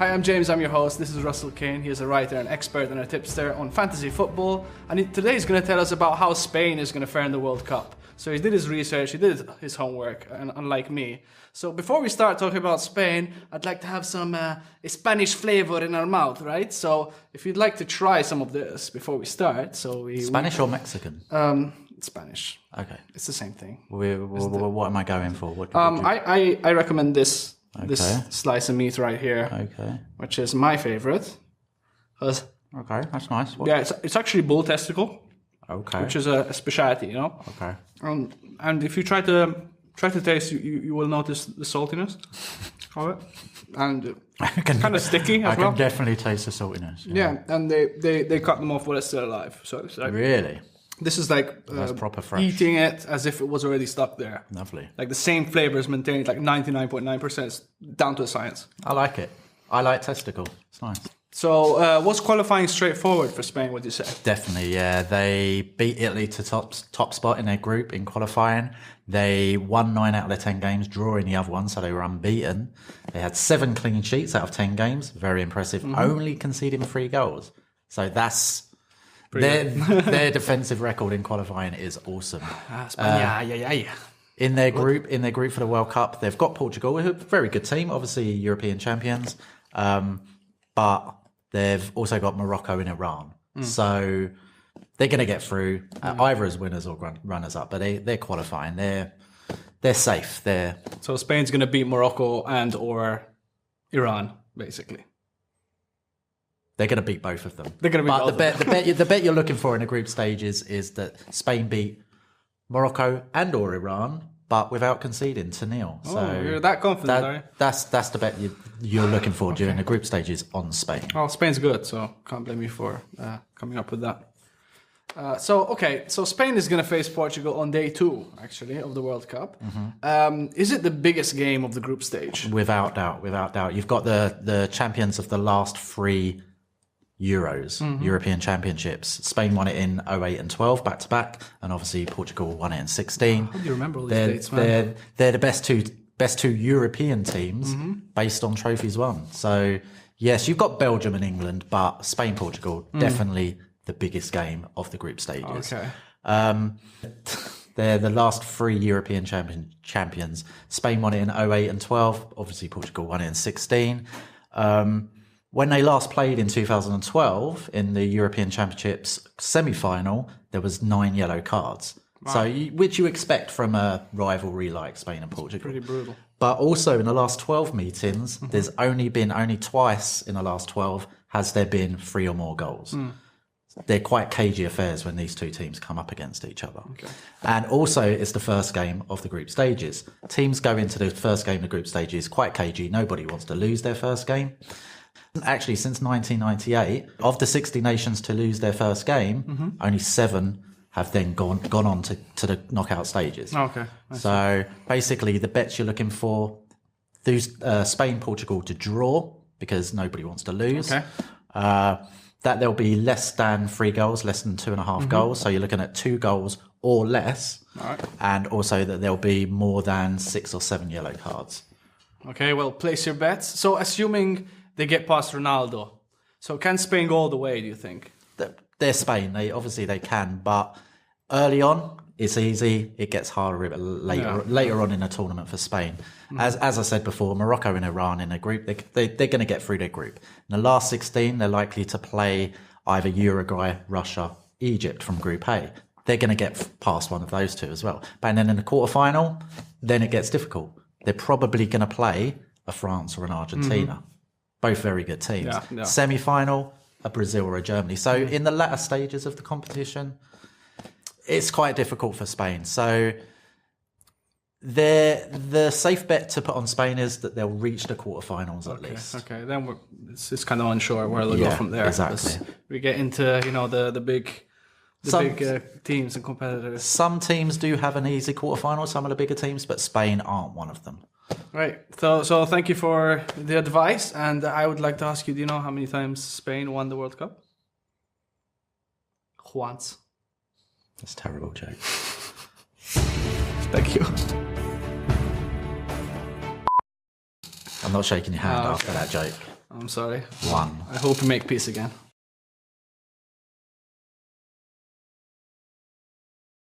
Hi, I'm James, I'm your host. This is Russell Kane. He is a writer, an expert, and a tipster on fantasy football. And today he's going to tell us about how Spain is going to fare in the World Cup. So he did his research, he did his homework, unlike me. So before we start talking about Spain, I'd like to have some Spanish flavor in our mouth, right? So if you'd like to try some of this before we start. Spanish or Mexican? Spanish. Okay. It's the same thing. What am I going for? I recommend this. Okay. This slice of meat right here, Okay. which is my favorite. Okay, that's nice. Yeah, it's actually bull testicle, Okay. which is a specialty, you know. Okay. And if you try to taste, you will notice the saltiness of it, and it's kind of sticky as well. I can definitely taste the saltiness. Yeah, and they cut them off while it's still alive. So it's like, Really? this is like That's proper fresh. eating it as if it was already stuck there. Lovely. Like the same flavor is maintained, like 99.9%, down to a science. I like it. I like testicle. It's nice. So was qualifying straightforward for Spain, would you say? Definitely, yeah. They beat Italy to top spot in their group in qualifying. They won 9 out of their 10 games, drawing the other one, so they were unbeaten. They had 7 clean sheets out of 10 games. Very impressive. Only conceding 3 goals. So that's... Their defensive record in qualifying is awesome. In their group for the World Cup, they've got Portugal, who are a very good team, obviously European champions, but they've also got Morocco and Iran. So they're going to get through either as winners or runners up, but they're qualifying. They're safe. So Spain's going to beat Morocco and or Iran, basically. They're going to beat both of them. They're going to beat both of them. The bet you're looking for in the group stages is that Spain beat Morocco and or Iran, but without conceding to nil. So you're that confident, are you? That's the bet you're looking for during the group stages on Spain. Well, Spain's good, so can't blame you for coming up with that. So Spain is going to face Portugal on day 2, actually, of the World Cup. Is it the biggest game of the group stage? Without doubt. You've got the champions of the last 3 Euros, European Championships. Spain won it in 08 and 12, back to back, and obviously Portugal won it in 16. How do you remember all these dates, man? They're the best two European teams based on trophies won. So yes, you've got Belgium and England, but Spain, Portugal, definitely the biggest game of the group stages. Okay. They're the last 3 European champions. Spain won it in 08 and 12. Obviously Portugal won it in 16. When they last played in 2012 in the European Championships semi-final, there was 9 yellow cards. Wow. So, which you expect from a rivalry like Spain and Portugal. Pretty brutal. But also in the last 12 meetings, there's only twice in the last 12 has there been 3 or more goals. They're quite cagey affairs when these 2 teams come up against each other. Okay. And also, it's the first game of the group stages. Teams go into the first game of the group stages quite cagey. Nobody wants to lose their first game. Actually, since 1998, of the 60 nations to lose their first game, only 7 have then gone on to the knockout stages. Okay. So basically, the bets you're looking for, Spain, Portugal to draw, because nobody wants to lose. Okay. That there'll be less than 3 goals, less than 2.5 goals. So you're looking at 2 goals or less. All right. And also that there'll be more than 6 or 7 yellow cards. Okay, well, place your bets. So assuming they get past Ronaldo, so can Spain go all the way, do you think? They're Spain. They can, but early on it's easy. It gets harder later on in the tournament for Spain. As I said before, Morocco and Iran in a group, they're going to get through their group. In the last 16, they're likely to play either Uruguay, Russia, Egypt from Group A. They're going to get past one of those 2 as well. But then in the quarterfinal, then it gets difficult. They're probably going to play a France or an Argentina. Both very good teams. Yeah. Semi-final, a Brazil or a Germany. So in the latter stages of the competition, it's quite difficult for Spain. So the safe bet to put on Spain is that they'll reach the quarterfinals at least. Okay, then it's kind of unsure where they'll go from there. Exactly. We get into the big teams and competitors. Some teams do have an easy quarterfinal, some of the bigger teams, but Spain aren't one of them. Right. So thank you for the advice, and I would like to ask you: do you know how many times Spain won the World Cup? Once. That's a terrible joke. Thank you. I'm not shaking your hand after that joke. I'm sorry. 1. I hope we make peace again.